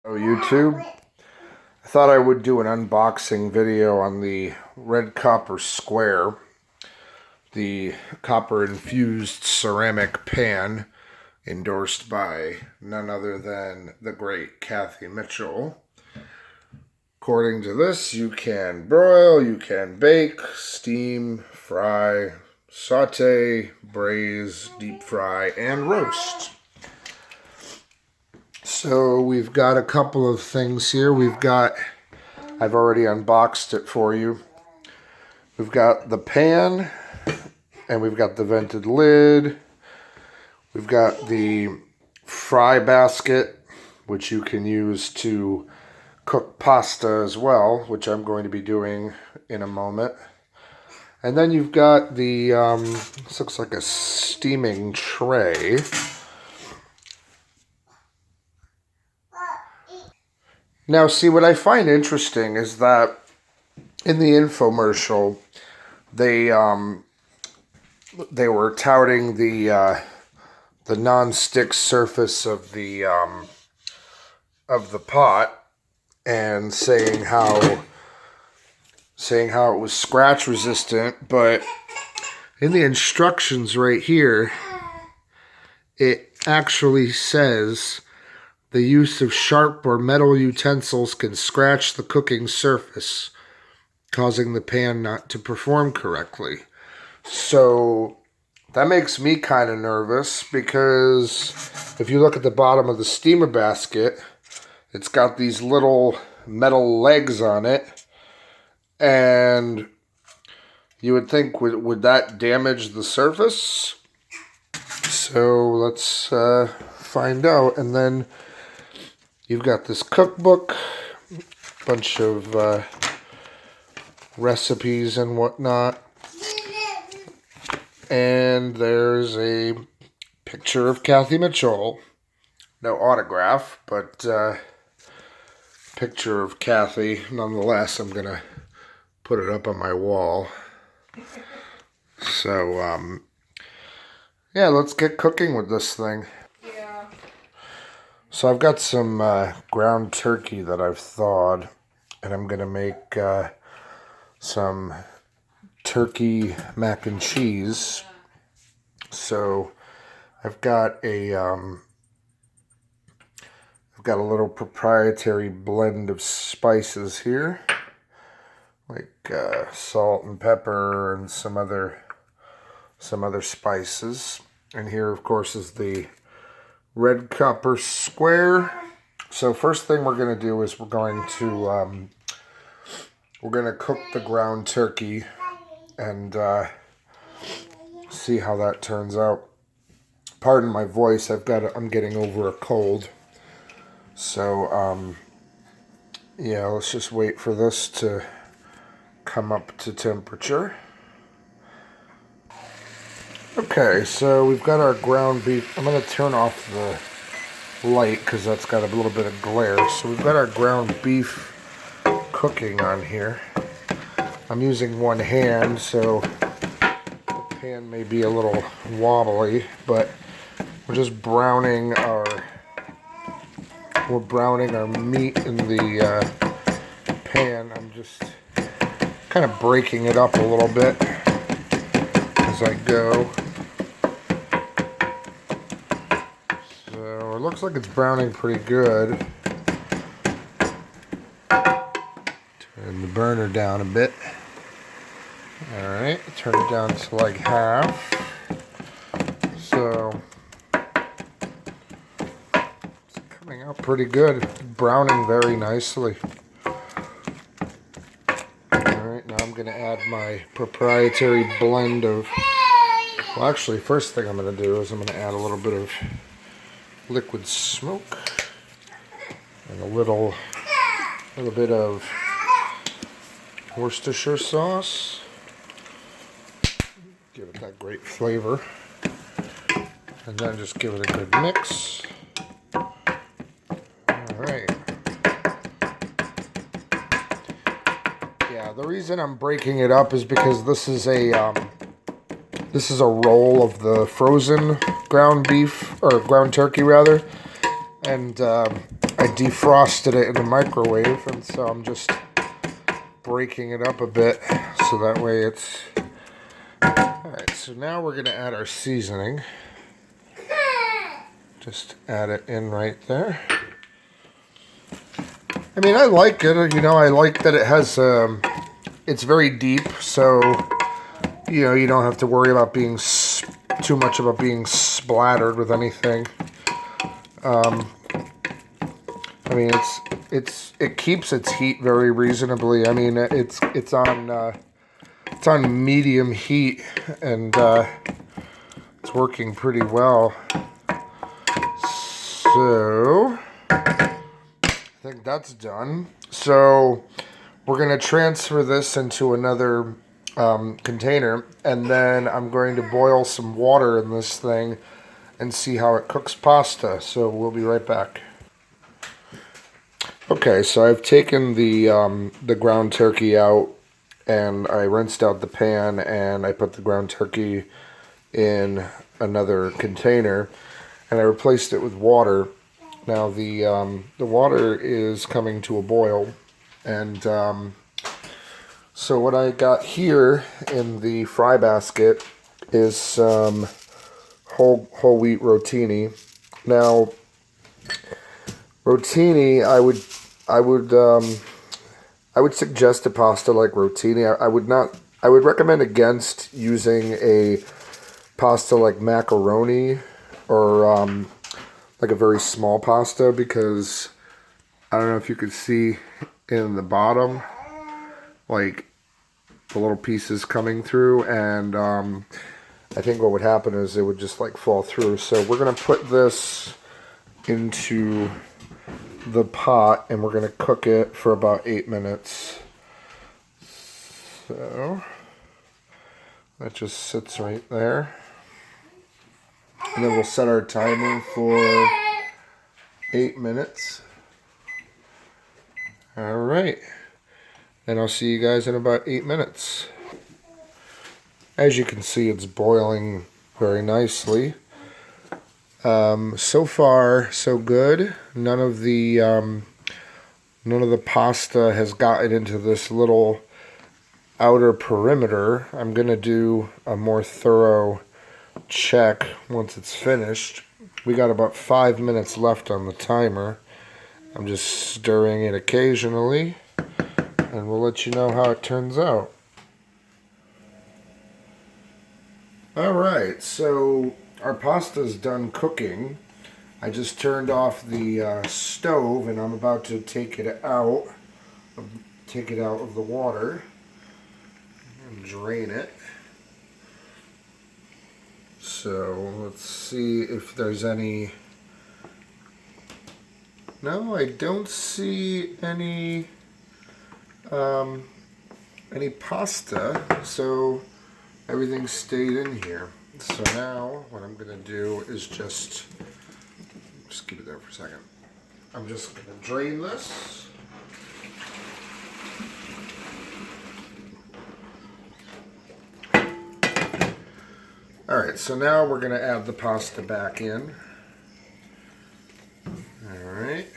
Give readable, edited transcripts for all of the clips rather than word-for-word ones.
Hello YouTube. I thought I would do an unboxing video on the Red Copper Square, the copper infused ceramic pan endorsed by none other than the great Kathy Mitchell. According to this, you can broil, you can bake, steam, fry, saute, braise, deep fry, and roast. So we've got a couple of things here. I've already unboxed it for you. We've got the pan, and we've got the vented lid. We've got the fry basket, which you can use to cook pasta as well, which I'm going to be doing in a moment. And then you've got the, this looks like a steaming tray. Now, see, what I find interesting is that in the infomercial, they were touting the non-stick surface of the pot and saying how it was scratch resistant, but in the instructions right here, it actually says the use of sharp or metal utensils can scratch the cooking surface, causing the pan not to perform correctly. So that makes me kind of nervous, because if you look at the bottom of the steamer basket, it's got these little metal legs on it, and you would think, would that damage the surface? So let's find out. And then you've got this cookbook, bunch of recipes and whatnot. And there's a picture of Kathy Mitchell. No autograph, but picture of Kathy. Nonetheless, I'm going to put it up on my wall. So, yeah, let's get cooking with this thing. So I've got some ground turkey that I've thawed, and I'm going to make some turkey mac and cheese. So I've got a little proprietary blend of spices here, like salt and pepper and some other spices. And here, of course, is the Red Copper Square. So first thing we're going to do is we're going to cook the ground turkey and see how that turns out. Pardon my voice, I'm getting over a cold. So yeah, let's just wait for this to come up to temperature. Okay, so we've got our ground beef. I'm going to turn off the light because that's got a little bit of glare. So we've got our ground beef cooking on here. I'm using one hand, so the pan may be a little wobbly, but we're just browning our meat in the pan. I'm just kind of breaking it up a little bit as I go. So it looks like it's browning pretty good. Turn the burner down a bit. Alright, turn it down to like half. So it's coming out pretty good. Browning very nicely. Alright, now I'm going to add my proprietary blend of... Well, actually, first thing I'm going to do is I'm going to add a little bit of liquid smoke and a little bit of Worcestershire sauce. Give it that great flavor. And then just give it a good mix. Alright. Yeah, the reason I'm breaking it up is because this is a roll of the frozen ground beef, or ground turkey rather. And I I defrosted it in the microwave, and so I'm just breaking it up a bit so that way it's... Alright, so now we're going to add our seasoning. Just add it in right there. I mean, I like it. You know, I like that it has... it's very deep, so... You know, you don't have to worry about being too much about being splattered with anything. I mean, it keeps its heat very reasonably. I mean, it's on medium heat, and it's working pretty well. So I think that's done. So we're gonna transfer this into another container, and then I'm going to boil some water in this thing and see how it cooks pasta. So we'll be right back. Okay, so I've taken the ground turkey out, and I rinsed out the pan, and I put the ground turkey in another container, and I replaced it with water. Now the water is coming to a boil, and so what I got here in the fry basket is some whole wheat rotini. Now, rotini, I would suggest a pasta like rotini. I would recommend against using a pasta like macaroni or like a very small pasta, because I don't know if you could see in the bottom, like the little pieces coming through, and I think what would happen is it would just like fall through. So we're gonna put this into the pot, and we're gonna cook it for about 8 minutes. So that just sits right there, and then we'll set our timer for 8 minutes. All right, and I'll see you guys in about 8 minutes. As you can see, it's boiling very nicely. So far, so good. None of the pasta has gotten into this little outer perimeter. I'm gonna do a more thorough check once it's finished. We got about 5 minutes left on the timer. I'm just stirring it occasionally, and we'll let you know how it turns out. Alright, so our pasta's done cooking. I just turned off the stove, and I'm about to take it out of the water and drain it. So let's see if there's any... No, I don't see any pasta, so everything stayed in here. So now what I'm gonna do is just keep it there for a second. I'm just gonna drain this. Alright, so now we're gonna add the pasta back in. Alright.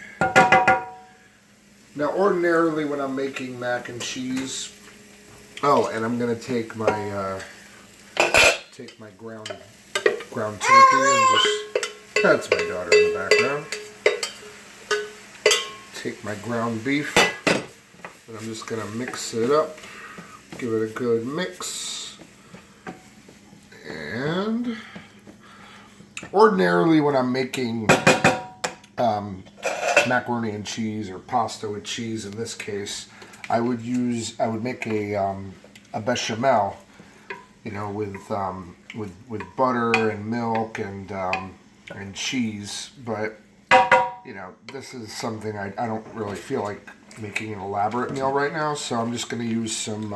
Now ordinarily when I'm making mac and cheese, oh, and I'm gonna take my ground turkey and just, that's my daughter in the background. Take my ground beef, and I'm just gonna mix it up, give it a good mix. And ordinarily when I'm making macaroni and cheese or pasta with cheese, in this case, I would make a bechamel, you know, with butter and milk and cheese. But you know, this is something I don't really feel like making an elaborate meal right now, so I'm just going to use some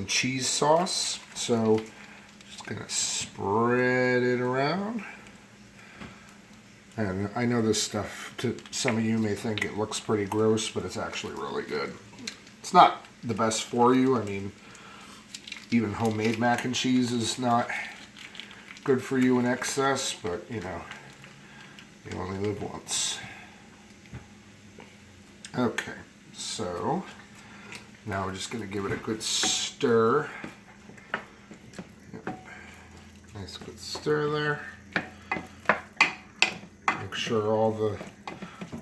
cheese sauce. So just going to spread it around. And I know this stuff, to some of you may think it looks pretty gross, but it's actually really good. It's not the best for you. I mean, even homemade mac and cheese is not good for you in excess, but you know, you only live once. Okay, so now we're just going to give it a good stir. Yep. Nice good stir there. Make sure all the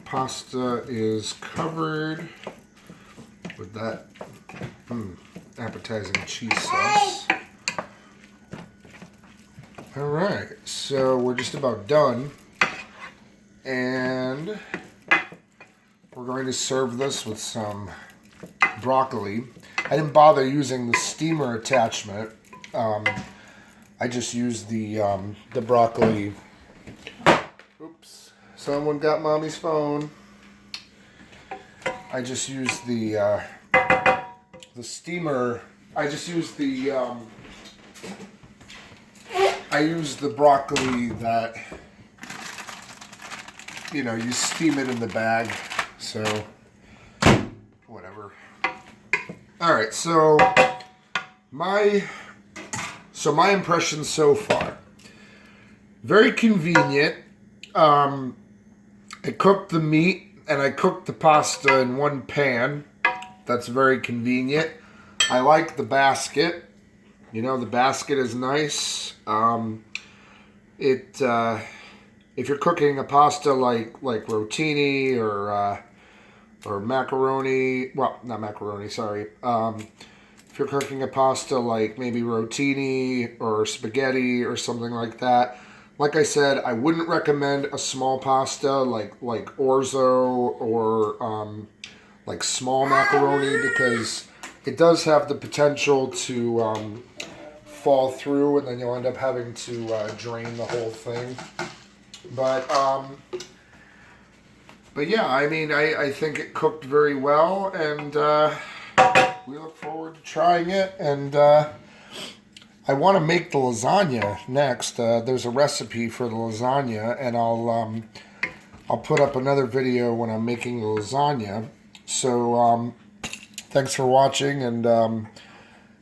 pasta is covered with that appetizing cheese sauce. Alright, so we're just about done. And we're going to serve this with some broccoli. I didn't bother using the steamer attachment. I just used the broccoli. Oops, someone got mommy's phone. I just used the steamer. I just used the I used the broccoli that, you know, you steam it in the bag. So whatever. All right, so my impressions so far. Very convenient. I cooked the meat and I cooked the pasta in one pan. That's very convenient. I like the basket. You know, the basket is nice. If you're cooking a pasta like rotini or macaroni, well, not macaroni, sorry. If you're cooking a pasta like maybe rotini or spaghetti or something like that, like I said, I wouldn't recommend a small pasta like orzo or like small macaroni, because it does have the potential to fall through, and then you'll end up having to drain the whole thing. But yeah, I mean, I think it cooked very well, and we look forward to trying it. And I want to make the lasagna next. There's a recipe for the lasagna, and I'll put up another video when I'm making the lasagna. So thanks for watching, and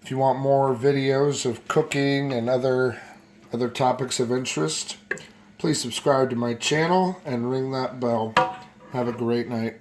if you want more videos of cooking and other topics of interest, please subscribe to my channel and ring that bell. Have a great night.